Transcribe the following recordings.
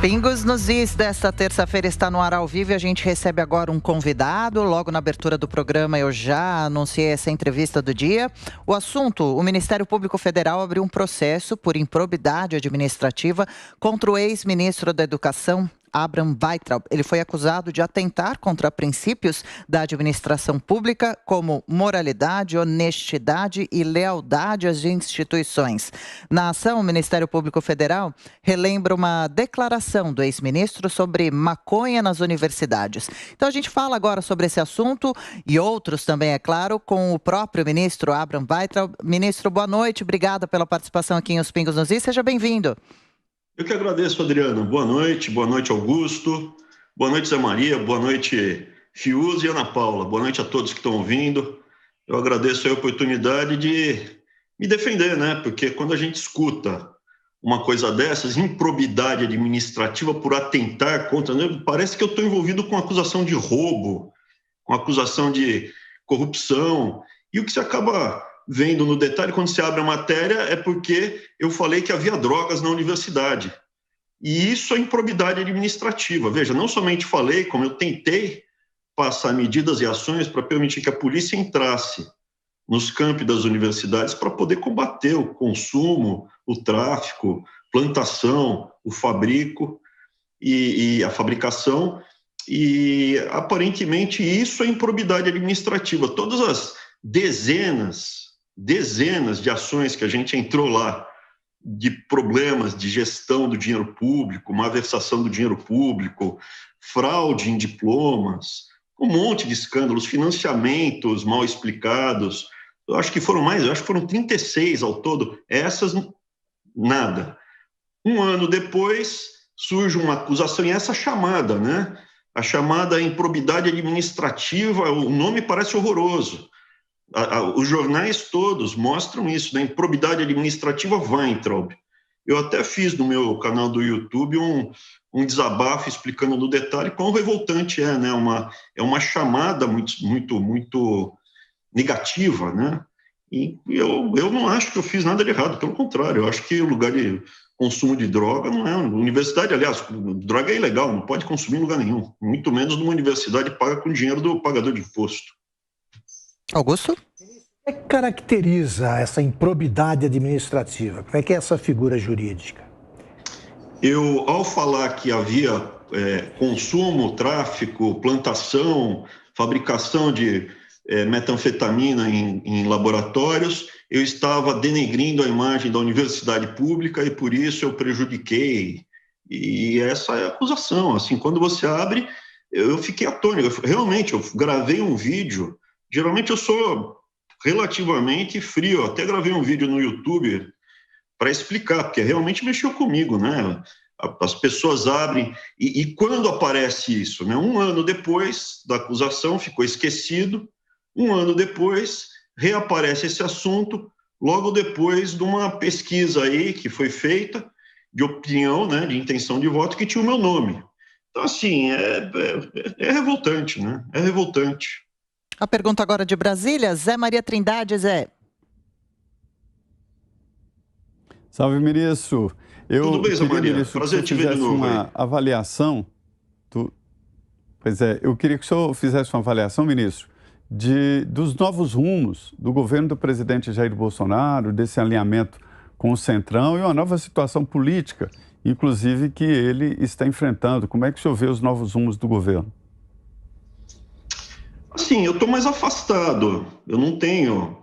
Pingos nos Is desta terça-feira está no ar ao vivo e a gente recebe agora um convidado. Logo na abertura do programa eu já anunciei essa entrevista do dia. O assunto: o Ministério Público Federal abriu um processo por improbidade administrativa contra o ex-ministro da Educação, Abraham Weintraub. Ele foi acusado de atentar contra princípios da administração pública, como moralidade, honestidade e lealdade às instituições. Na ação, o Ministério Público Federal relembra uma declaração do ex-ministro sobre maconha nas universidades. Então a gente fala agora sobre esse assunto e outros também, é claro, com o próprio ministro Abraham Weintraub. Ministro, boa noite, obrigada pela participação aqui em Os Pingos nos Is, seja bem-vindo. Eu que agradeço, Adriana. Boa noite, Augusto, boa noite, Zé Maria, boa noite, Fiuza e Ana Paula. Boa noite a todos que estão ouvindo. Eu agradeço a oportunidade de me defender, né? Porque quando a gente escuta uma coisa dessas, improbidade administrativa por atentar contra, né? Parece que eu estou envolvido com acusação de roubo, com acusação de corrupção, e o que se acaba vendo no detalhe, quando se abre a matéria, é porque eu falei que havia drogas na universidade. E isso é improbidade administrativa. Veja, não somente falei, como eu tentei passar medidas e ações para permitir que a polícia entrasse nos campi das universidades para poder combater o consumo, o tráfico, plantação, o fabrico e a fabricação. E, aparentemente, isso é improbidade administrativa. Todas as dezenas de ações que a gente entrou lá, de problemas de gestão do dinheiro público, malversação do dinheiro público, fraude em diplomas, um monte de escândalos, financiamentos mal explicados. Eu acho que foram 36 ao todo. Essas, nada. Um ano depois, surge uma acusação, e essa chamada, né? A chamada improbidade administrativa, o nome parece horroroso. Os jornais todos mostram isso, né? Improbidade administrativa Weintraub. Eu até fiz no meu canal do YouTube um desabafo explicando no detalhe quão revoltante é, né? É uma chamada muito negativa, né? E eu não acho que eu fiz nada de errado, pelo contrário, eu acho que o lugar de consumo de droga não é... Universidade, aliás, droga é ilegal, não pode consumir em lugar nenhum, muito menos numa universidade paga com dinheiro do pagador de imposto. Augusto? O que caracteriza essa improbidade administrativa? Como é que é essa figura jurídica? Eu, ao falar que havia consumo, tráfico, plantação, fabricação de metanfetamina em laboratórios, eu estava denegrindo a imagem da universidade pública e, por isso, eu prejudiquei. E essa é a acusação. Assim, quando você abre, eu fiquei atônito. Realmente, eu gravei um vídeo. Geralmente, eu sou relativamente frio. Eu até gravei um vídeo no YouTube para explicar, porque realmente mexeu comigo, né? As pessoas abrem... E quando aparece isso, né? Um ano depois da acusação, ficou esquecido. Um ano depois, reaparece esse assunto, logo depois de uma pesquisa aí que foi feita, de opinião, né, de intenção de voto, que tinha o meu nome. Então, assim, é revoltante, né? É revoltante. A pergunta agora de Brasília, Zé Maria Trindade, Zé. Salve, ministro. Tudo bem, Zé Maria? Ministro, prazer te ver de novo. Uma avaliação Pois é, eu queria que o senhor fizesse uma avaliação, ministro, dos novos rumos do governo do presidente Jair Bolsonaro, desse alinhamento com o Centrão e uma nova situação política, inclusive, que ele está enfrentando. Como é que o senhor vê os novos rumos do governo? Assim, eu estou mais afastado. Eu não tenho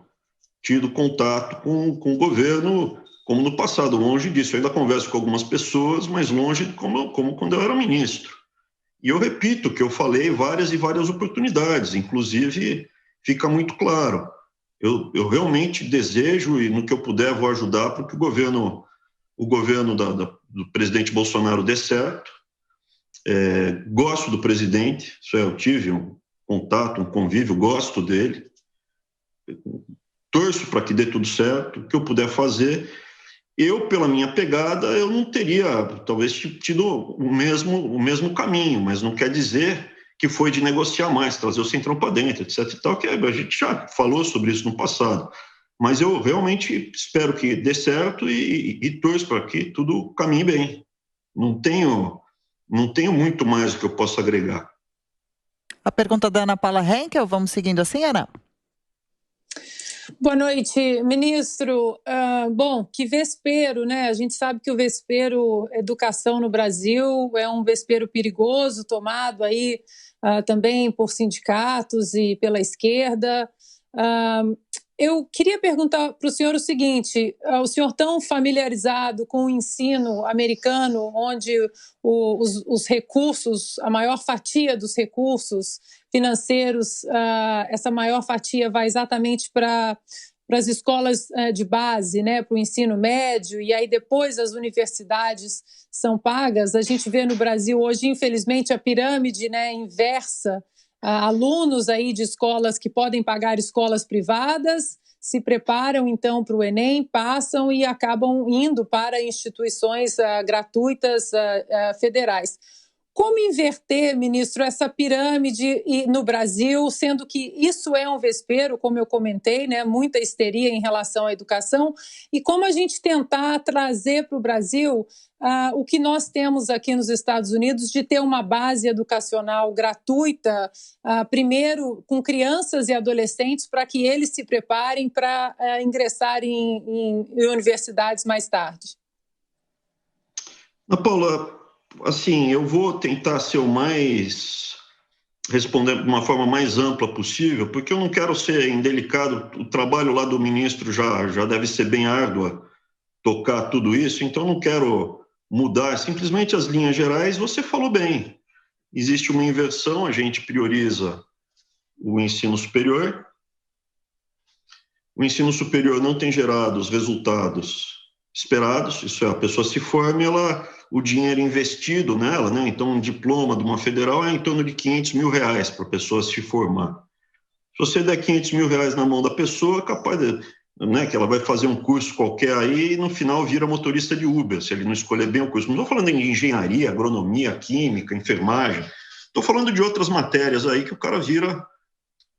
tido contato com o governo como no passado, longe disso. Eu ainda converso com algumas pessoas, mas longe como quando eu era ministro. E eu repito que eu falei várias e várias oportunidades, inclusive fica muito claro. Eu realmente desejo, e no que eu puder vou ajudar, para que o governo do presidente Bolsonaro dê certo. Gosto do presidente, eu tive um contato, um convívio, gosto dele. Torço para que dê tudo certo, o que eu puder fazer. Eu, pela minha pegada, eu não teria, talvez, tido o mesmo caminho, mas não quer dizer que foi de negociar mais, trazer o Centrão para dentro, etc. e tal, que a gente já falou sobre isso no passado. Mas eu realmente espero que dê certo e torço para que tudo caminhe bem. Não tenho Não tenho muito mais o que eu possa agregar. A pergunta da Ana Paula Henkel, vamos seguindo assim, Ana? Boa noite, ministro. Bom, que vespeiro, né? A gente sabe que o vespeiro educação no Brasil é um vespeiro perigoso, tomado aí também por sindicatos e pela esquerda. Eu queria perguntar para o senhor o seguinte: o senhor tão familiarizado com o ensino americano, onde os recursos, a maior fatia dos recursos financeiros, essa maior fatia vai exatamente para as escolas de base, né, para o ensino médio, e aí depois as universidades são pagas. A gente vê no Brasil hoje, infelizmente, a pirâmide, né, inversa. Alunos aí de escolas que podem pagar escolas privadas se preparam então para o Enem, passam e acabam indo para instituições gratuitas federais. Como inverter, ministro, essa pirâmide no Brasil, sendo que isso é um vespeiro, como eu comentei, né, muita histeria em relação à educação, e como a gente tentar trazer para o Brasil o que nós temos aqui nos Estados Unidos de ter uma base educacional gratuita, primeiro com crianças e adolescentes, para que eles se preparem para ingressar em universidades mais tarde. Ana Paula, assim, eu vou tentar ser responder de uma forma mais ampla possível, porque eu não quero ser indelicado. O trabalho lá do ministro já deve ser bem árduo, tocar tudo isso, então não quero mudar simplesmente as linhas gerais. Você falou bem, existe uma inversão, a gente prioriza o ensino superior. O ensino superior não tem gerado os resultados esperados, isso é, a pessoa se forma, o dinheiro investido nela, né? Então um diploma de uma federal é em torno de R$500 mil para a pessoa se formar. Se você der R$500 mil na mão da pessoa, é capaz né, que ela vai fazer um curso qualquer aí e no final vira motorista de Uber, se ele não escolher bem o curso. Não estou falando de engenharia, agronomia, química, enfermagem, estou falando de outras matérias aí que o cara vira,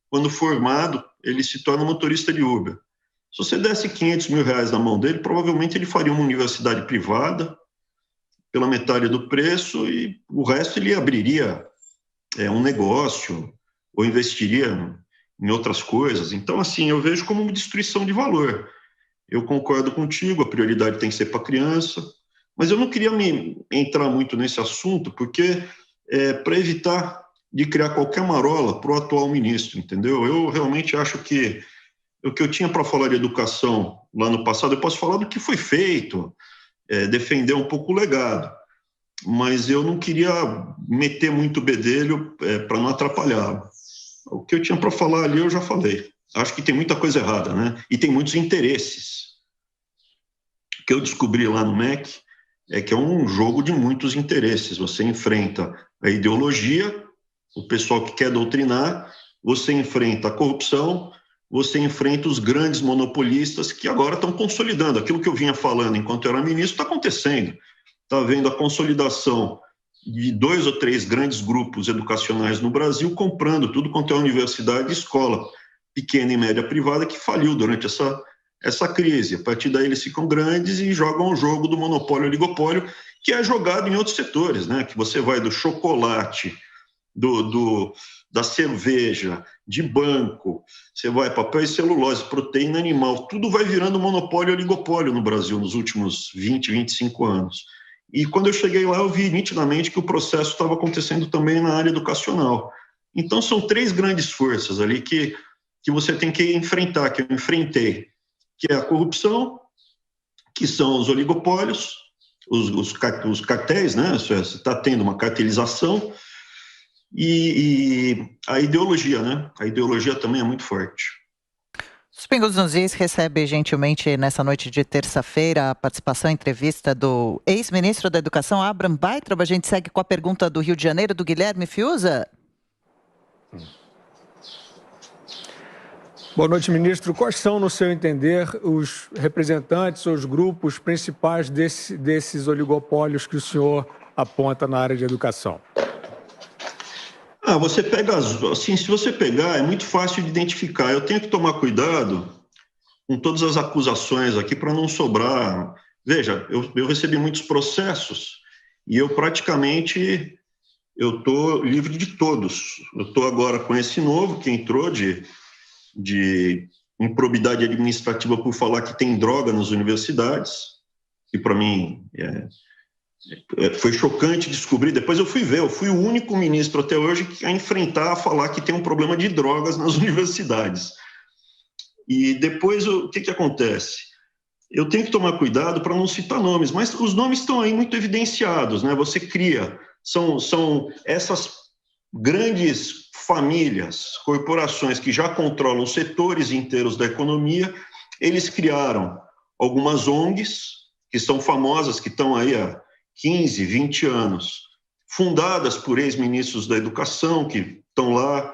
quando formado, ele se torna motorista de Uber. Se você desse R$500 mil na mão dele, provavelmente ele faria uma universidade privada pela metade do preço e o resto ele abriria um negócio ou investiria em outras coisas. Então, assim, eu vejo como uma destruição de valor. Eu concordo contigo, a prioridade tem que ser para a criança, mas eu não queria entrar muito nesse assunto, porque para evitar de criar qualquer marola para o atual ministro, entendeu? Eu realmente acho que o que eu tinha para falar de educação lá no passado, eu posso falar do que foi feito, defender um pouco o legado, mas eu não queria meter muito bedelho para não atrapalhar. O que eu tinha para falar ali eu já falei. Acho que tem muita coisa errada, né? E tem muitos interesses. O que eu descobri lá no MEC é que é um jogo de muitos interesses. Você enfrenta a ideologia, o pessoal que quer doutrinar, você enfrenta a corrupção, você enfrenta os grandes monopolistas que agora estão consolidando. Aquilo que eu vinha falando enquanto eu era ministro está acontecendo. Está havendo a consolidação de 2 ou 3 grandes grupos educacionais no Brasil comprando tudo quanto é universidade e escola pequena e média privada que faliu durante essa crise. A partir daí eles ficam grandes e jogam o jogo do monopólio-oligopólio, que é jogado em outros setores, né? Que você vai do chocolate, da cerveja, de banco, você vai papel e celulose, proteína animal, tudo vai virando monopólio-oligopólio no Brasil nos últimos 20, 25 anos. E quando eu cheguei lá, eu vi nitidamente que o processo estava acontecendo também na área educacional. Então, são 3 grandes forças ali que você tem que enfrentar, que eu enfrentei, que é a corrupção, que são os oligopólios, os cartéis, né? Você está tendo uma cartelização, e a ideologia, né? A ideologia também é muito forte. Os Pingos nos Is recebe gentilmente nessa noite de terça-feira a participação, a entrevista do ex-ministro da Educação, Abraham Weintraub. A gente segue com a pergunta do Rio de Janeiro, do Guilherme Fiuza. Boa noite, ministro. Quais são, no seu entender, os representantes, os grupos principais desses oligopólios que o senhor aponta na área de educação? Você pega, assim, se você pegar, é muito fácil de identificar. Eu tenho que tomar cuidado com todas as acusações aqui para não sobrar. Veja, eu recebi muitos processos e eu praticamente estou livre de todos. Eu estou agora com esse novo que entrou de improbidade administrativa por falar que tem droga nas universidades, que para mim foi chocante descobrir. Depois eu fui ver, eu fui o único ministro até hoje a enfrentar, a falar que tem um problema de drogas nas universidades. E depois o que acontece? Eu tenho que tomar cuidado para não citar nomes, mas os nomes estão aí muito evidenciados, né? Você cria, são essas grandes famílias, corporações que já controlam setores inteiros da economia, eles criaram algumas ONGs, que são famosas, que estão aí há 15, 20 anos, fundadas por ex-ministros da educação, que estão lá,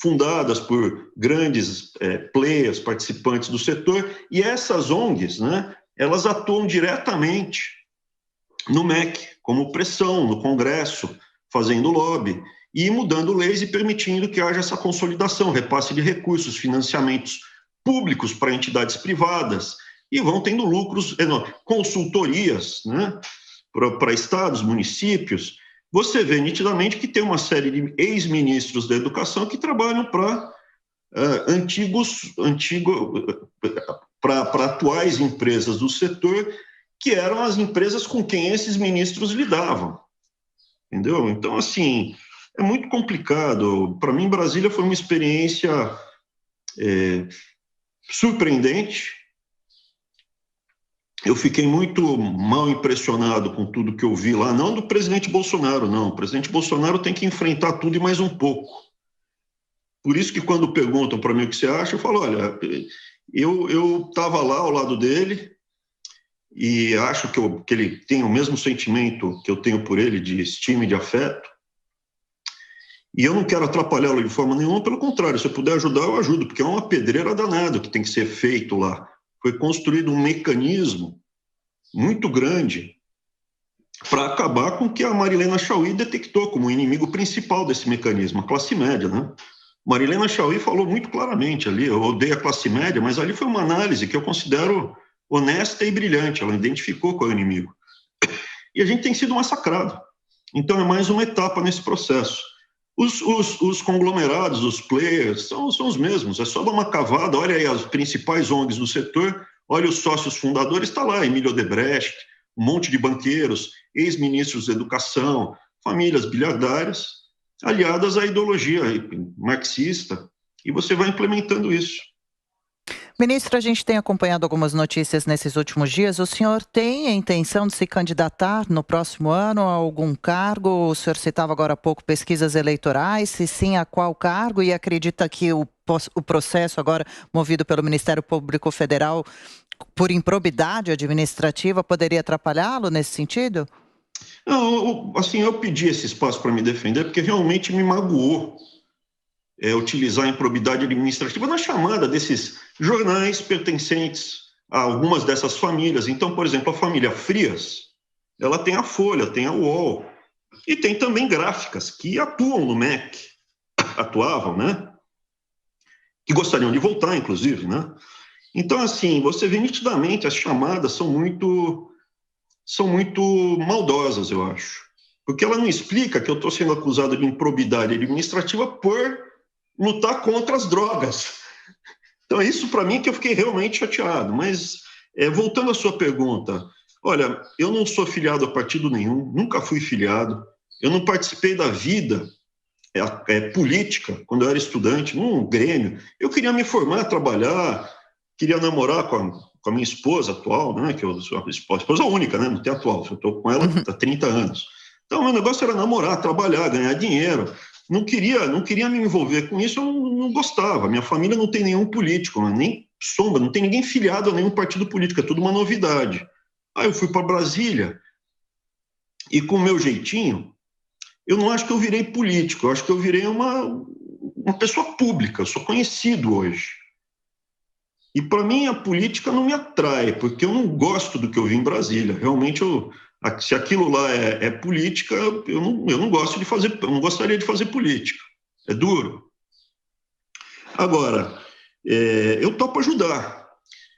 fundadas por grandes players, participantes do setor, e essas ONGs, né, elas atuam diretamente no MEC, como pressão, no Congresso, fazendo lobby, e mudando leis e permitindo que haja essa consolidação, repasse de recursos, financiamentos públicos para entidades privadas, e vão tendo lucros enormes, consultorias, né, para estados, municípios. Você vê nitidamente que tem uma série de ex-ministros da educação que trabalham para para atuais empresas do setor, que eram as empresas com quem esses ministros lidavam. Entendeu? Então, assim, é muito complicado. Para mim, Brasília foi uma experiência surpreendente. Eu fiquei muito mal impressionado com tudo que eu vi lá, não do presidente Bolsonaro, não. O presidente Bolsonaro tem que enfrentar tudo e mais um pouco. Por isso que quando perguntam para mim o que você acha, eu falo, olha, eu estava lá ao lado dele e acho que ele tem o mesmo sentimento que eu tenho por ele, de estima e de afeto, e eu não quero atrapalhá-lo de forma nenhuma, pelo contrário, se eu puder ajudar, eu ajudo, porque é uma pedreira danada que tem que ser feito lá. Foi construído um mecanismo muito grande para acabar com o que a Marilena Chaui detectou como inimigo principal desse mecanismo, a classe média, né? Marilena Chaui falou muito claramente ali, eu odeio a classe média, mas ali foi uma análise que eu considero honesta e brilhante, ela identificou qual é o inimigo. E a gente tem sido massacrado. Então é mais uma etapa nesse processo. Os conglomerados, os players, são os mesmos. É só dar uma cavada, olha aí as principais ONGs do setor, olha os sócios fundadores, está lá, Emílio Odebrecht, um monte de banqueiros, ex-ministros da educação, famílias bilhardárias, aliadas à ideologia marxista, e você vai implementando isso. Ministro, a gente tem acompanhado algumas notícias nesses últimos dias. O senhor tem a intenção de se candidatar no próximo ano a algum cargo? O senhor citava agora há pouco pesquisas eleitorais. Se sim, a qual cargo? E acredita que o processo agora movido pelo Ministério Público Federal por improbidade administrativa poderia atrapalhá-lo nesse sentido? Não, assim, eu pedi esse espaço para me defender porque realmente me magoou utilizar a improbidade administrativa na chamada desses jornais pertencentes a algumas dessas famílias. Então, por exemplo, a família Frias, ela tem a Folha, tem a UOL, e tem também gráficas que atuam no MEC, atuavam, né? Que gostariam de voltar, inclusive, né? Então, assim, você vê nitidamente, as chamadas são muito maldosas, eu acho. Porque ela não explica que eu estou sendo acusado de improbidade administrativa por lutar contra as drogas. Então, isso para mim que eu fiquei realmente chateado. Mas, voltando à sua pergunta, olha, eu não sou filiado a partido nenhum, nunca fui filiado, eu não participei da vida política quando eu era estudante, num grêmio. Eu queria me formar, trabalhar, queria namorar com a minha esposa atual, né, que eu sou a esposa única, né, não tem atual, eu estou com ela há 30 anos. Então, meu negócio era namorar, trabalhar, ganhar dinheiro. Não queria me envolver com isso, eu não gostava. Minha família não tem nenhum político, nem sombra, não tem ninguém filiado a nenhum partido político, é tudo uma novidade. Aí eu fui para Brasília e com o meu jeitinho, eu não acho que eu virei político, eu acho que eu virei uma pessoa pública, eu sou conhecido hoje. E para mim a política não me atrai, porque eu não gosto do que eu vi em Brasília. Realmente se aquilo lá é política, eu não gosto de fazer, eu não gostaria de fazer política. É duro. Agora, eu topo ajudar.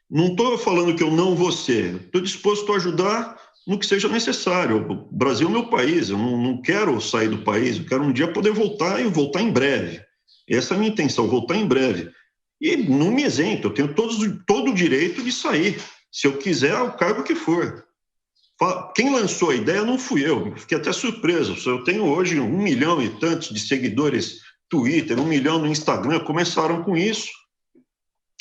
Não estou falando que eu não vou ser. Estou disposto a ajudar no que seja necessário. O Brasil é meu país, eu não quero sair do país, eu quero um dia poder voltar e voltar em breve. Essa é a minha intenção, voltar em breve. E não me isento, eu tenho todo o direito de sair, se eu quiser, o cargo que for. Quem lançou a ideia não fui eu, fiquei até surpreso. Eu tenho hoje 1 milhão e tantos de seguidores no Twitter, 1 milhão no Instagram, começaram com isso.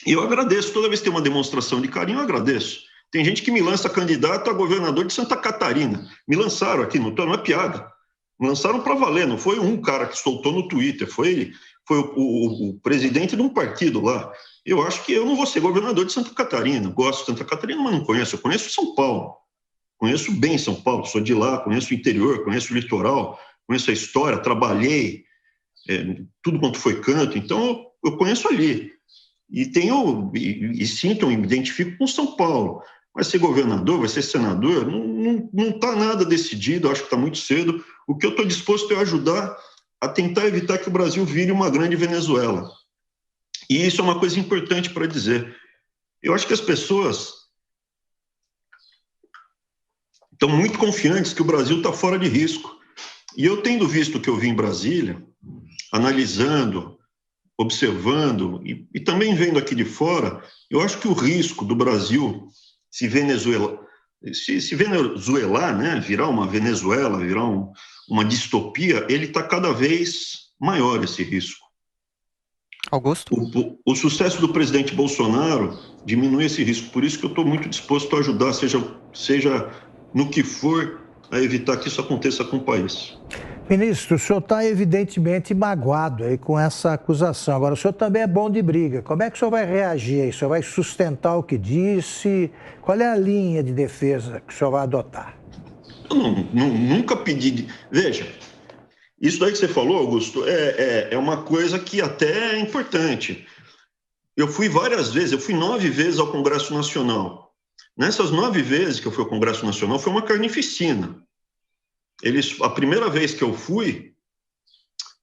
E eu agradeço, toda vez que tem uma demonstração de carinho, eu agradeço. Tem gente que me lança candidato a governador de Santa Catarina. Me lançaram aqui, não é piada. Me lançaram para valer, não foi um cara que soltou no Twitter, foi o presidente de um partido lá. Eu acho que eu não vou ser governador de Santa Catarina. Gosto de Santa Catarina, mas não conheço. Eu conheço São Paulo. Conheço bem São Paulo, sou de lá, conheço o interior, conheço o litoral, conheço a história, trabalhei, tudo quanto foi canto. Então, eu conheço ali. E sinto, eu me identifico com São Paulo. Vai ser governador, vai ser senador, não está nada decidido, acho que está muito cedo. O que eu estou disposto é ajudar a tentar evitar que o Brasil vire uma grande Venezuela. E isso é uma coisa importante para dizer. Eu acho que as pessoas estão muito confiantes que o Brasil está fora de risco. E eu, tendo visto o que eu vi em Brasília, analisando, observando e também vendo aqui de fora, eu acho que o risco do Brasil se venezuelar, né, virar uma Venezuela, virar uma distopia, ele está cada vez maior, esse risco. Augusto? O sucesso do presidente Bolsonaro diminui esse risco, por isso que eu estou muito disposto a ajudar, seja no que for, a evitar que isso aconteça com o país. Ministro, o senhor está evidentemente magoado aí com essa acusação. Agora, o senhor também é bom de briga. Como é que o senhor vai reagir aí? O senhor vai sustentar o que disse? Qual é a linha de defesa que o senhor vai adotar? Eu nunca pedi... Veja, isso daí que você falou, Augusto, é uma coisa que até é importante. Eu fui várias vezes, eu fui 9 vezes ao Congresso Nacional. Nessas 9 vezes que eu fui ao Congresso Nacional, foi uma carnificina. A primeira vez que eu fui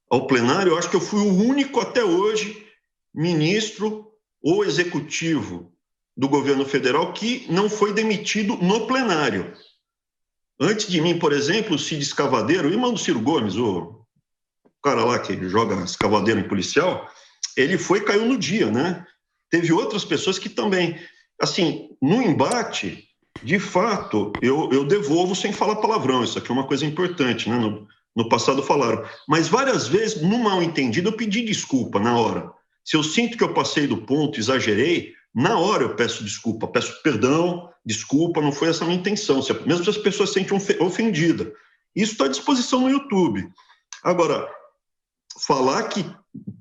ao plenário, eu acho que eu fui o único até hoje ministro ou executivo do governo federal que não foi demitido no plenário. Antes de mim, por exemplo, o Cid Escavadeiro, irmão do Ciro Gomes, o cara lá que joga escavadeiro em policial, ele caiu no dia, né? Teve outras pessoas que também... Assim, no embate... De fato, eu devolvo sem falar palavrão, isso aqui é uma coisa importante, né? No passado falaram. Mas várias vezes, no mal entendido, eu pedi desculpa na hora. Se eu sinto que eu passei do ponto, exagerei, na hora eu peço desculpa, peço perdão, desculpa, não foi essa a minha intenção. Mesmo se as pessoas se sentem ofendidas. Isso está à disposição no YouTube. Agora, falar que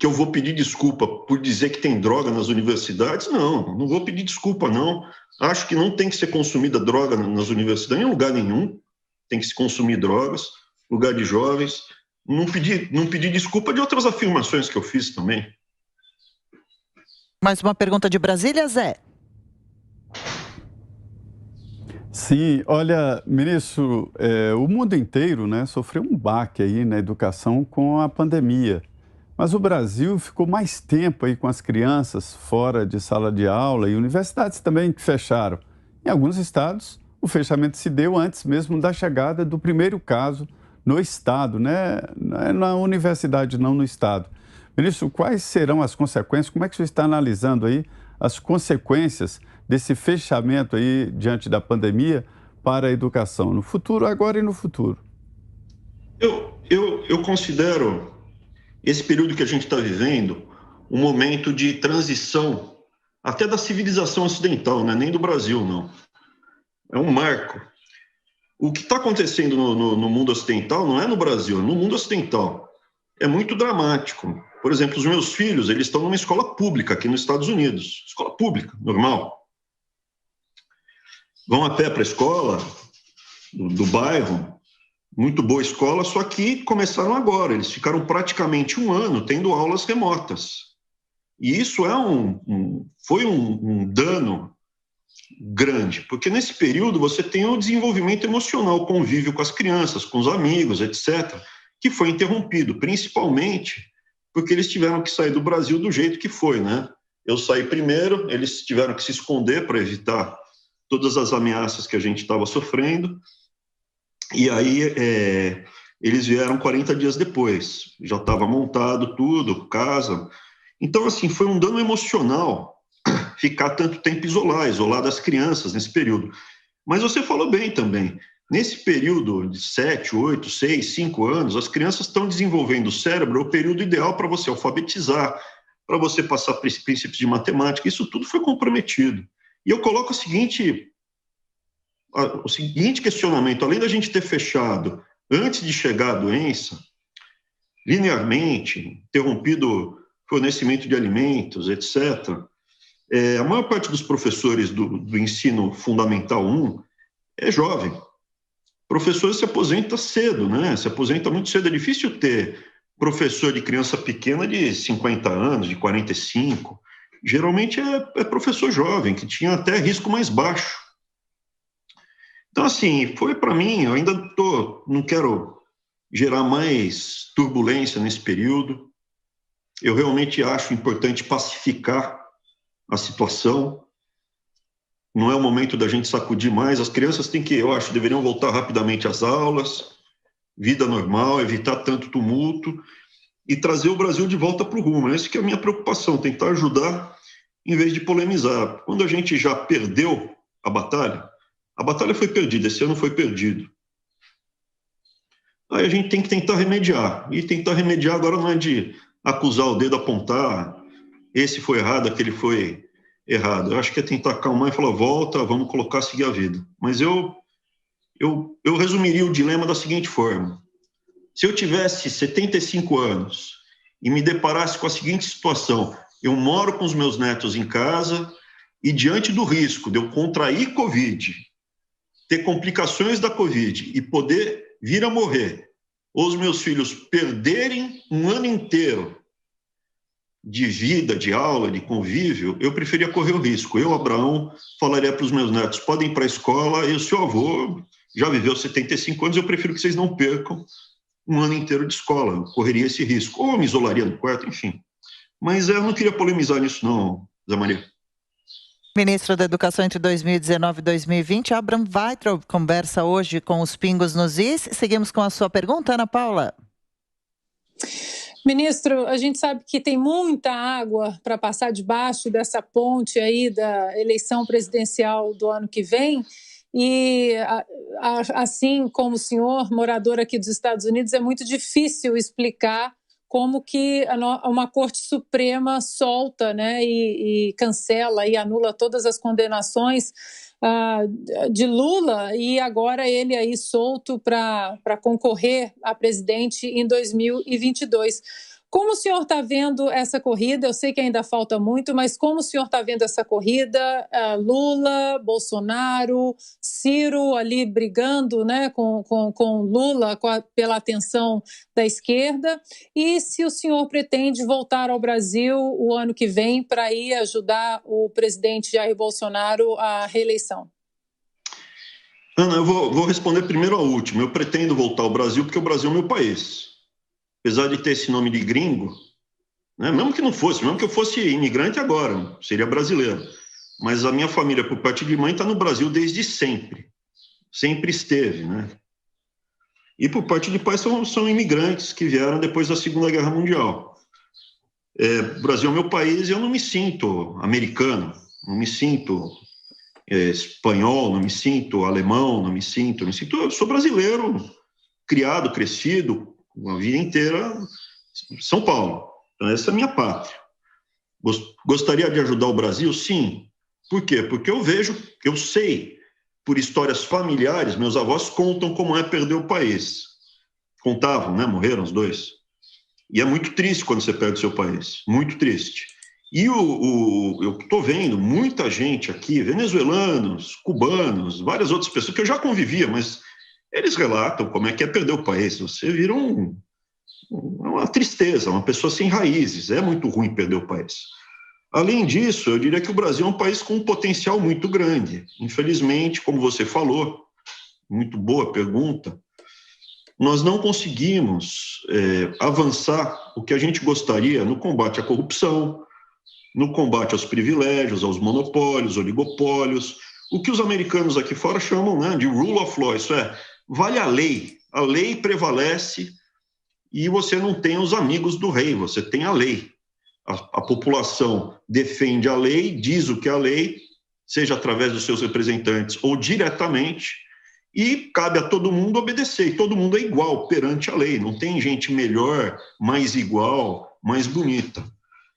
eu vou pedir desculpa por dizer que tem droga nas universidades, não vou pedir desculpa, não. Acho que não tem que ser consumida droga nas universidades, em lugar nenhum. Tem que se consumir drogas, lugar de jovens. Não pedi desculpa de outras afirmações que eu fiz também. Mais uma pergunta de Brasília, Zé? Sim, olha, ministro, o mundo inteiro, né, sofreu um baque aí na educação com a pandemia. Mas o Brasil ficou mais tempo aí com as crianças fora de sala de aula e universidades também que fecharam. Em alguns estados, o fechamento se deu antes mesmo da chegada do primeiro caso no estado, né? Na universidade, não no estado. Ministro, quais serão as consequências? Como é que o senhor está analisando aí as consequências desse fechamento aí diante da pandemia para a educação no futuro, agora e no futuro? Eu considero esse período que a gente está vivendo um momento de transição até da civilização ocidental, né? Nem do Brasil, não. É um marco. O que está acontecendo no mundo ocidental não é no Brasil, é no mundo ocidental. É muito dramático. Por exemplo, os meus filhos, eles estão numa escola pública aqui nos Estados Unidos. Escola pública, normal. Vão a pé para a escola do bairro, muito boa escola, só que começaram agora. Eles ficaram praticamente 1 ano tendo aulas remotas. E isso foi um dano grande, porque nesse período você tem o desenvolvimento emocional, o convívio com as crianças, com os amigos, etc., que foi interrompido, principalmente porque eles tiveram que sair do Brasil do jeito que foi, né? Eu saí primeiro, eles tiveram que se esconder para evitar todas as ameaças que a gente estava sofrendo, e aí eles vieram 40 dias depois, já estava montado tudo, casa. Então, assim, foi um dano emocional ficar tanto tempo isolado das crianças nesse período. Mas você falou bem também, nesse período de 7, 8, 6, 5 anos, as crianças estão desenvolvendo o cérebro, é o período ideal para você alfabetizar, para você passar princípios de matemática, isso tudo foi comprometido. E eu coloco o seguinte questionamento, além da gente ter fechado, antes de chegar a doença, linearmente, interrompido o fornecimento de alimentos, etc., a maior parte dos professores do ensino fundamental 1 é jovem. O professor se aposenta cedo, né? Se aposenta muito cedo. É difícil ter professor de criança pequena de 50 anos, de 45. Geralmente é professor jovem, que tinha até risco mais baixo. Então, assim, foi para mim, eu ainda não quero gerar mais turbulência nesse período. Eu realmente acho importante pacificar a situação. Não é o momento da gente sacudir mais. As crianças deveriam voltar rapidamente às aulas, vida normal, evitar tanto tumulto e trazer o Brasil de volta para o rumo. Essa que é a minha preocupação, tentar ajudar em vez de polemizar. Quando a gente já perdeu a batalha foi perdida, esse ano foi perdido. Aí a gente tem que tentar remediar. E tentar remediar agora não é de acusar o dedo, apontar, esse foi errado, aquele foi errado. Eu acho que é tentar acalmar e falar, volta, vamos seguir a vida. Mas eu resumiria o dilema da seguinte forma. Se eu tivesse 75 anos e me deparasse com a seguinte situação, eu moro com os meus netos em casa e diante do risco de eu contrair Covid, ter complicações da Covid e poder vir a morrer, ou os meus filhos perderem um ano inteiro de vida, de aula, de convívio, eu preferia correr o risco. Eu, Abraão, falaria para os meus netos, podem ir para a escola, e o seu avô já viveu 75 anos, eu prefiro que vocês não percam um ano inteiro de escola, eu correria esse risco, ou me isolaria no quarto, enfim. Mas eu não queria polemizar nisso não, Zé Maria. Ministro da Educação entre 2019 e 2020, Abraham Weintraub conversa hoje com os Pingos nos Is. Seguimos com a sua pergunta, Ana Paula. Ministro, a gente sabe que tem muita água para passar debaixo dessa ponte aí da eleição presidencial do ano que vem e, assim como o senhor, morador aqui dos Estados Unidos, é muito difícil explicar como que uma Corte Suprema solta, né, e cancela e anula todas as condenações de Lula e agora ele aí solto para concorrer a presidente em 2022. Como o senhor está vendo essa corrida? Eu sei que ainda falta muito, mas como o senhor está vendo essa corrida? Lula, Bolsonaro, Ciro ali brigando, né, com Lula pela atenção da esquerda. E se o senhor pretende voltar ao Brasil o ano que vem para ir ajudar o presidente Jair Bolsonaro à reeleição? Ana, eu vou responder primeiro ao último. Eu pretendo voltar ao Brasil porque o Brasil é meu país. Apesar de ter esse nome de gringo, né, mesmo que eu fosse imigrante agora, seria brasileiro. Mas a minha família, por parte de mãe, está no Brasil desde sempre. Sempre esteve, né? E por parte de pai são imigrantes que vieram depois da Segunda Guerra Mundial. O Brasil é meu país e eu não me sinto americano, não me sinto espanhol, não me sinto alemão, eu sou brasileiro, criado, crescido, a vida inteira em São Paulo. Então, essa é a minha pátria. Gostaria de ajudar o Brasil? Sim. Por quê? Porque eu sei, por histórias familiares, meus avós contam como é perder o país. Contavam, né? Morreram os dois. E é muito triste quando você perde o seu país. Muito triste. E eu estou vendo muita gente aqui, venezuelanos, cubanos, várias outras pessoas que eu já convivia, mas eles relatam como é que é perder o país. Você vira uma tristeza, uma pessoa sem raízes. É muito ruim perder o país. Além disso, eu diria que o Brasil é um país com um potencial muito grande. Infelizmente, como você falou, muito boa pergunta, nós não conseguimos avançar o que a gente gostaria no combate à corrupção, no combate aos privilégios, aos monopólios, oligopólios. o que os americanos aqui fora chamam, né, de rule of law, isso é, vale a lei prevalece e você não tem os amigos do rei, você tem a lei. A população defende a lei, diz o que é a lei, seja através dos seus representantes ou diretamente, e cabe a todo mundo obedecer, e todo mundo é igual perante a lei, não tem gente melhor, mais igual, mais bonita.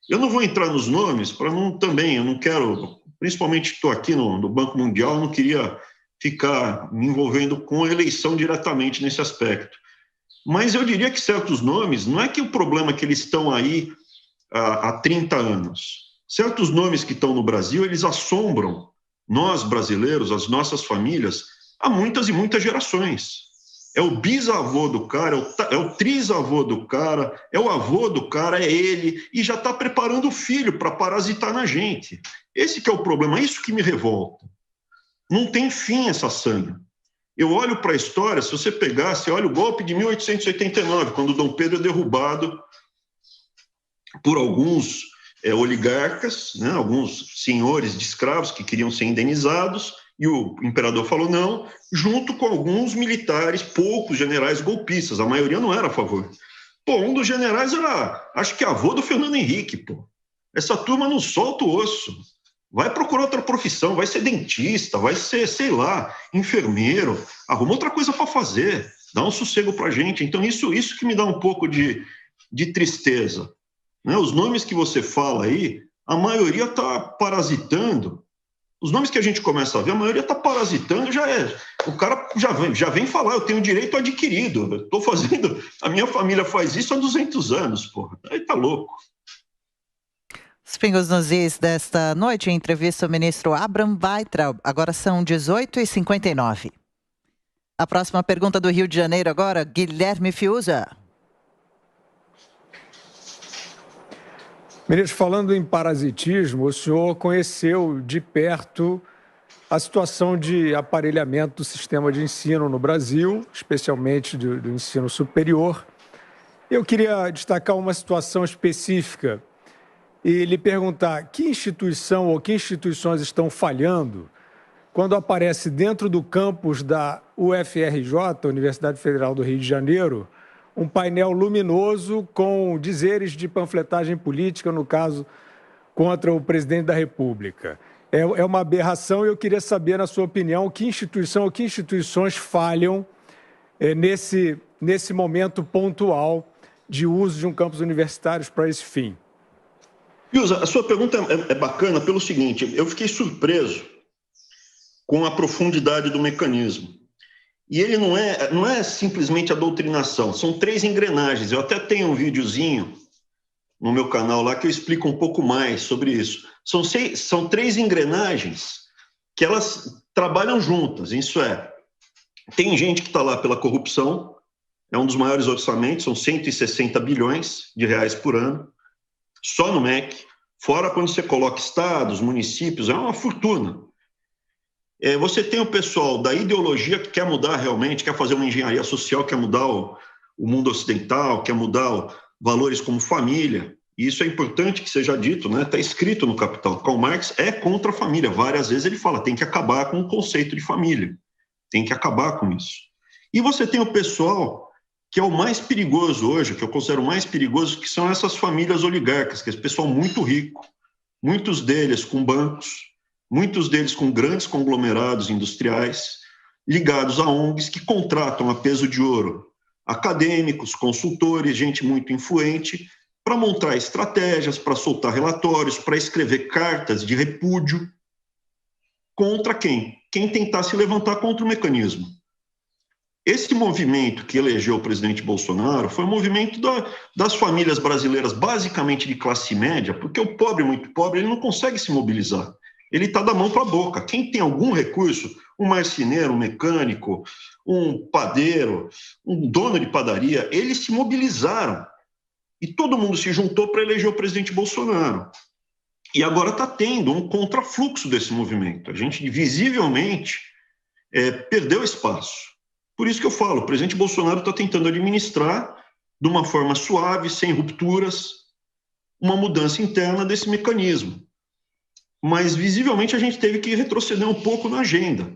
Eu não vou entrar nos nomes, para não também, eu não quero, principalmente estou aqui no Banco Mundial, eu não queria ficar me envolvendo com a eleição diretamente nesse aspecto. Mas eu diria que certos nomes, não é que o problema é que eles estão aí há 30 anos. Certos nomes que estão no Brasil, eles assombram nós, brasileiros, as nossas famílias, há muitas e muitas gerações. É o bisavô do cara, é o trisavô do cara, é o avô do cara, é ele, e já está preparando o filho para parasitar na gente. Esse que é o problema, é isso que me revolta. Não tem fim essa sanha. Eu olho para a história, se você pegar, você olha o golpe de 1889, quando Dom Pedro é derrubado por alguns oligarcas, né, alguns senhores de escravos que queriam ser indenizados, e o imperador falou não, junto com alguns militares, poucos generais golpistas, a maioria não era a favor. Pô, um dos generais era, acho que avô do Fernando Henrique, pô. Essa turma não solta o osso. Vai procurar outra profissão, vai ser dentista, vai ser, sei lá, enfermeiro, arruma outra coisa para fazer, dá um sossego para a gente. Então, isso que me dá um pouco de tristeza. Né? Os nomes que você fala aí, a maioria está parasitando. Os nomes que a gente começa a ver, a maioria está parasitando, o cara já vem falar, eu tenho direito adquirido, eu estou fazendo, a minha família faz isso há 200 anos, porra, aí tá louco. Os pingos nos is desta noite, em entrevista ao ministro Abraham Weintraub. Agora são 18h59. A próxima pergunta do Rio de Janeiro agora, Guilherme Fiuza. Ministro, falando em parasitismo, o senhor conheceu de perto a situação de aparelhamento do sistema de ensino no Brasil, especialmente do ensino superior. Eu queria destacar uma situação específica e lhe perguntar que instituição ou que instituições estão falhando quando aparece dentro do campus da UFRJ, Universidade Federal do Rio de Janeiro, um painel luminoso com dizeres de panfletagem política, no caso, contra o presidente da República. É uma aberração e eu queria saber, na sua opinião, que instituição ou que instituições falham nesse momento pontual de uso de um campus universitário para esse fim. Fiuza, a sua pergunta é bacana pelo seguinte, eu fiquei surpreso com a profundidade do mecanismo. E ele não é simplesmente a doutrinação, são 3 engrenagens. Eu até tenho um videozinho no meu canal lá que eu explico um pouco mais sobre isso. São 3 engrenagens que elas trabalham juntas, isso é, tem gente que está lá pela corrupção, é um dos maiores orçamentos, são 160 bilhões de reais por ano, só no MEC, fora quando você coloca estados, municípios, é uma fortuna. Você tem o pessoal da ideologia que quer mudar realmente, quer fazer uma engenharia social, quer mudar o mundo ocidental, quer mudar valores como família. E isso é importante que seja dito, né? Está escrito no Capital. Karl Marx é contra a família. Várias vezes ele fala, tem que acabar com o conceito de família. Tem que acabar com isso. E você tem o pessoal que é o mais perigoso hoje, que eu considero o mais perigoso, que são essas famílias oligarcas, que é esse pessoal muito rico, muitos deles com bancos, muitos deles com grandes conglomerados industriais, ligados a ONGs que contratam a peso de ouro acadêmicos, consultores, gente muito influente, para montar estratégias, para soltar relatórios, para escrever cartas de repúdio contra quem? Quem tentar se levantar contra o mecanismo. Esse movimento que elegeu o presidente Bolsonaro foi um movimento das famílias brasileiras, basicamente de classe média, porque o pobre, muito pobre, ele não consegue se mobilizar. Ele está da mão para a boca. Quem tem algum recurso, um marceneiro, um mecânico, um padeiro, um dono de padaria, eles se mobilizaram. E todo mundo se juntou para eleger o presidente Bolsonaro. E agora está tendo um contrafluxo desse movimento. A gente, visivelmente, perdeu espaço. Por isso que eu falo, o presidente Bolsonaro está tentando administrar, de uma forma suave, sem rupturas, uma mudança interna desse mecanismo. mas visivelmente a gente teve que retroceder um pouco na agenda.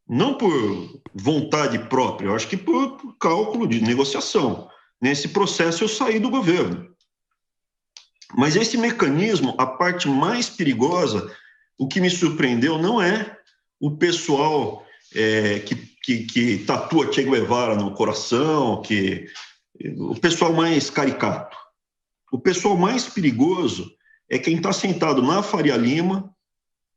Não por vontade própria, eu acho que por cálculo de negociação. Nesse processo eu saí do governo. Mas esse mecanismo, a parte mais perigosa, o que me surpreendeu não é o pessoal que tatua Che Guevara no coração, o pessoal mais caricato. O pessoal mais perigoso é quem está sentado na Faria Lima,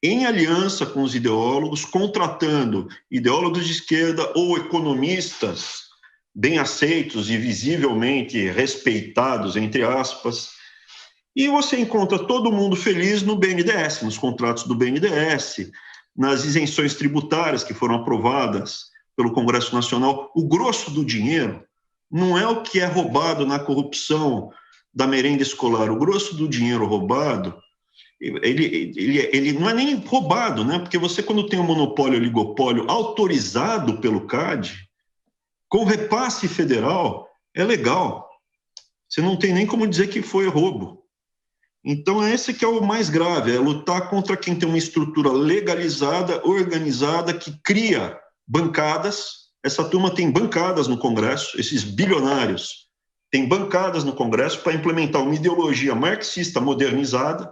em aliança com os ideólogos, contratando ideólogos de esquerda ou economistas bem aceitos e visivelmente respeitados, entre aspas, e você encontra todo mundo feliz no BNDES, nos contratos do BNDES, nas isenções tributárias que foram aprovadas pelo Congresso Nacional. O grosso do dinheiro não é o que é roubado na corrupção da merenda escolar. O grosso do dinheiro roubado, ele não é nem roubado, né? Porque você, quando tem um monopólio oligopólio autorizado pelo CAD, com repasse federal, é legal. Você não tem nem como dizer que foi roubo. Então, esse que é o mais grave, é lutar contra quem tem uma estrutura legalizada, organizada, que cria bancadas. Essa turma tem bancadas no Congresso, esses bilionários têm bancadas no Congresso para implementar uma ideologia marxista modernizada,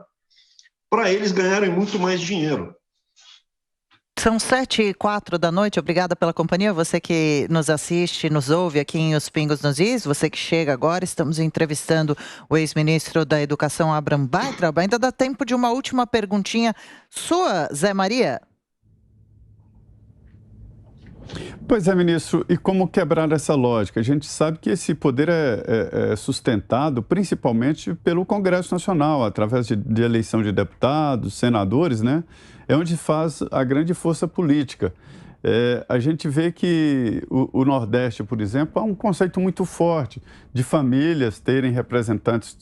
para eles ganharem muito mais dinheiro. São 7h04 da noite, obrigada pela companhia, você que nos assiste, nos ouve aqui em Os Pingos nos Is, você que chega agora, estamos entrevistando o ex-ministro da Educação, Abraham Weintraub. Ainda dá tempo de uma última perguntinha sua, Zé Maria? Pois é, ministro, e como quebrar essa lógica? A gente sabe que esse poder é sustentado principalmente pelo Congresso Nacional, através de eleição de deputados, senadores, né? É onde faz a grande força política. A gente vê que o Nordeste, por exemplo, há um conceito muito forte de famílias terem representantes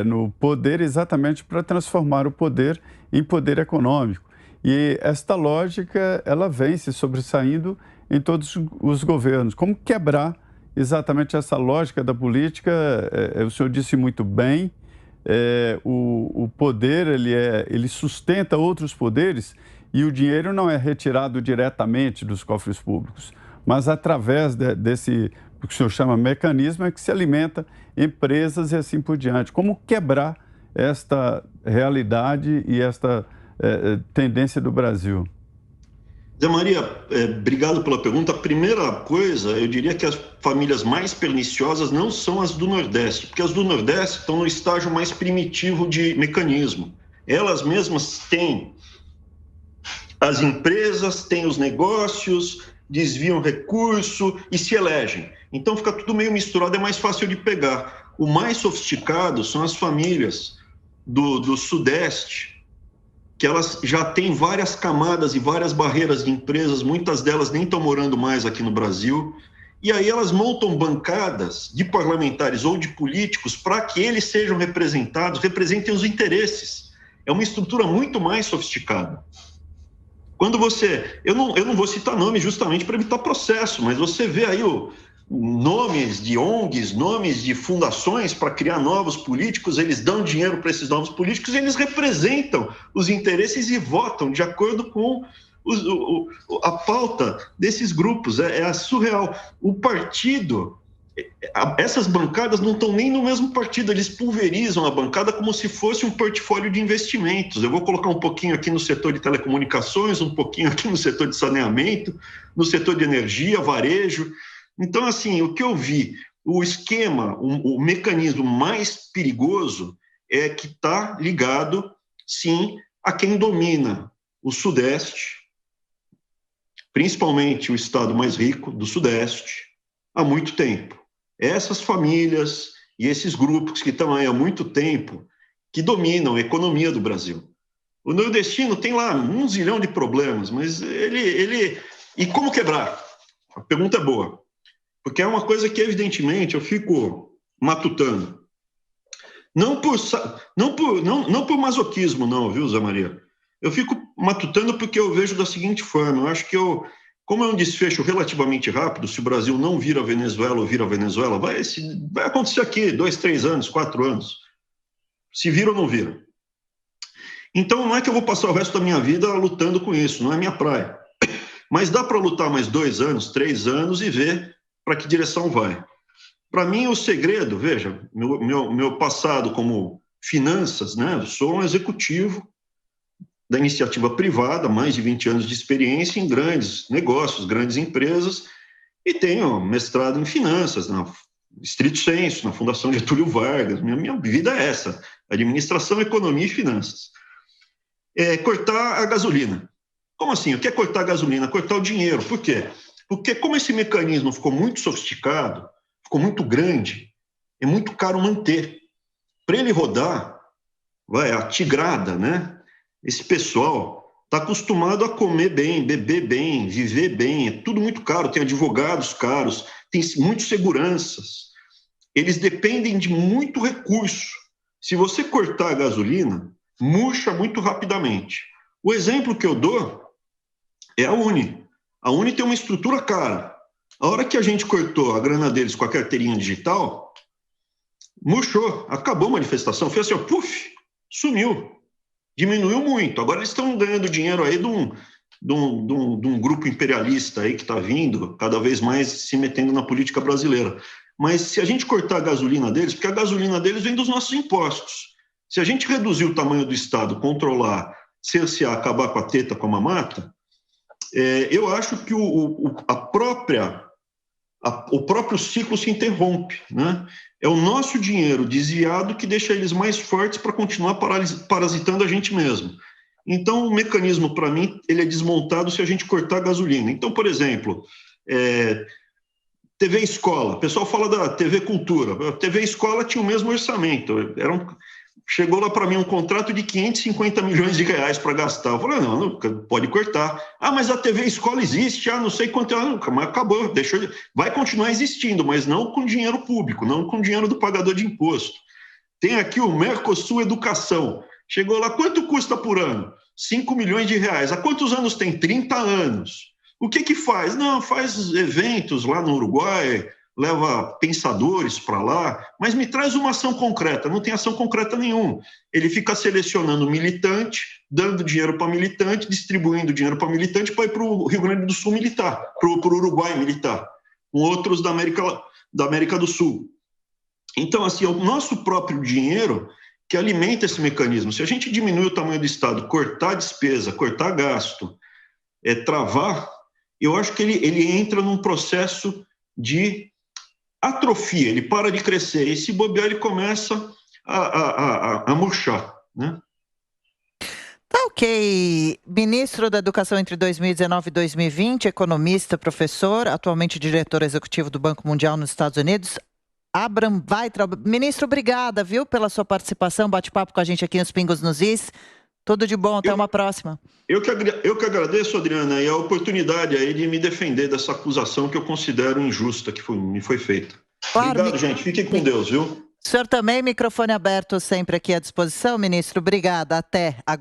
no poder exatamente para transformar o poder em poder econômico. E esta lógica, ela vem se sobressaindo em todos os governos. Como quebrar exatamente essa lógica da política? O senhor disse muito bem, o poder ele sustenta outros poderes e o dinheiro não é retirado diretamente dos cofres públicos, mas através desse, o que o senhor chama mecanismo, é que se alimenta empresas e assim por diante. Como quebrar esta realidade e esta tendência do Brasil? Zé Maria, obrigado pela pergunta. A primeira coisa, eu diria que as famílias mais perniciosas não são as do Nordeste, porque as do Nordeste estão no estágio mais primitivo de mecanismo. Elas mesmas têm as empresas, têm os negócios, desviam recurso e se elegem. Então fica tudo meio misturado, é mais fácil de pegar. O mais sofisticado são as famílias do Sudeste, que elas já têm várias camadas e várias barreiras de empresas, muitas delas nem estão morando mais aqui no Brasil, e aí elas montam bancadas de parlamentares ou de políticos para que eles sejam representados, representem os interesses. É uma estrutura muito mais sofisticada. Quando você... Eu não vou citar nomes justamente para evitar processo, mas você vê aí nomes de ONGs, nomes de fundações para criar novos políticos, eles dão dinheiro para esses novos políticos, eles representam os interesses e votam de acordo com a pauta desses grupos. É surreal. O partido, essas bancadas não estão nem no mesmo partido, eles pulverizam a bancada como se fosse um portfólio de investimentos. Eu vou colocar um pouquinho aqui no setor de telecomunicações, um pouquinho aqui no setor de saneamento, no setor de energia, varejo. Então, assim, o que eu vi, o esquema, o mecanismo mais perigoso é que está ligado, sim, a quem domina o Sudeste, principalmente o estado mais rico do Sudeste, há muito tempo. Essas famílias e esses grupos que estão aí há muito tempo, que dominam a economia do Brasil. O nordestino tem lá 1 zilhão de problemas, mas ele... E como quebrar? A pergunta é boa. Porque é uma coisa que, evidentemente, eu fico matutando. Não por masoquismo, não, viu, Zé Maria? Eu fico matutando porque eu vejo da seguinte forma. Eu acho que como é um desfecho relativamente rápido, se o Brasil não vira Venezuela ou vira Venezuela, vai acontecer aqui 2, 3 anos, 4 anos. Se vira ou não vira. Então, não é que eu vou passar o resto da minha vida lutando com isso, não é minha praia. Mas dá para lutar mais 2 anos, 3 anos e ver para que direção vai. Para mim, o segredo, veja, meu passado como finanças, né? Eu sou um executivo da iniciativa privada, mais de 20 anos de experiência em grandes negócios, grandes empresas, e tenho mestrado em finanças, na estrito senso, na Fundação Getúlio Vargas. Minha vida é essa, administração, economia e finanças. Cortar a gasolina. Como assim? O que é cortar a gasolina? Cortar o dinheiro. Por quê? Porque como esse mecanismo ficou muito sofisticado, ficou muito grande, é muito caro manter. Para ele rodar, a tigrada, né? Esse pessoal está acostumado a comer bem, beber bem, viver bem, é tudo muito caro, tem advogados caros, tem muitas seguranças, eles dependem de muito recurso. Se você cortar a gasolina, murcha muito rapidamente. O exemplo que eu dou é a Uni. A Uni tem uma estrutura cara. A hora que a gente cortou a grana deles com a carteirinha digital, murchou, acabou a manifestação, fez assim, puf, sumiu. Diminuiu muito. Agora eles estão ganhando dinheiro aí de um grupo imperialista aí que está vindo, cada vez mais se metendo na política brasileira. Mas se a gente cortar a gasolina deles, porque a gasolina deles vem dos nossos impostos. Se a gente reduzir o tamanho do Estado, controlar, cercear, acabar com a teta, com a mamata, eu acho que o próprio ciclo se interrompe, né? É o nosso dinheiro desviado que deixa eles mais fortes para continuar parasitando a gente mesmo. Então, o mecanismo, para mim, ele é desmontado se a gente cortar a gasolina. Então, por exemplo, TV Escola. O pessoal fala da TV Cultura. A TV Escola tinha o mesmo orçamento. Chegou lá para mim um contrato de 550 milhões de reais para gastar. Eu falei, não, pode cortar. Ah, mas a TV Escola existe, não sei quanto. Mas acabou, vai continuar existindo, mas não com dinheiro público, não com dinheiro do pagador de imposto. Tem aqui o Mercosul Educação. Chegou lá, quanto custa por ano? 5 milhões de reais. Há quantos anos tem? 30 anos. O que faz? Não, faz eventos lá no Uruguai, leva pensadores para lá, mas me traz uma ação concreta. Não tem ação concreta nenhuma. Ele fica selecionando militante, dando dinheiro para militante, distribuindo dinheiro para militante para ir para o Rio Grande do Sul militar, para o Uruguai militar, com outros da América do Sul. Então, assim, é o nosso próprio dinheiro que alimenta esse mecanismo. Se a gente diminuir o tamanho do Estado, cortar despesa, cortar gasto, travar, eu acho que ele entra num processo de atrofia, ele para de crescer, e se bobear ele começa a murchar, né? Tá ok. Ministro da Educação entre 2019 e 2020, economista, professor, atualmente diretor executivo do Banco Mundial nos Estados Unidos, Abraham Weintraub. Ministro, obrigada, viu, pela sua participação, bate-papo com a gente aqui nos Pingos nos Is. Tudo de bom, até uma próxima. Eu que agradeço, Adriana, e a oportunidade aí de me defender dessa acusação que eu considero injusta, que me foi feita. Claro, obrigado, gente. Fiquem com Deus, viu? O senhor também, microfone aberto sempre aqui à disposição, ministro. Obrigada. Até agora.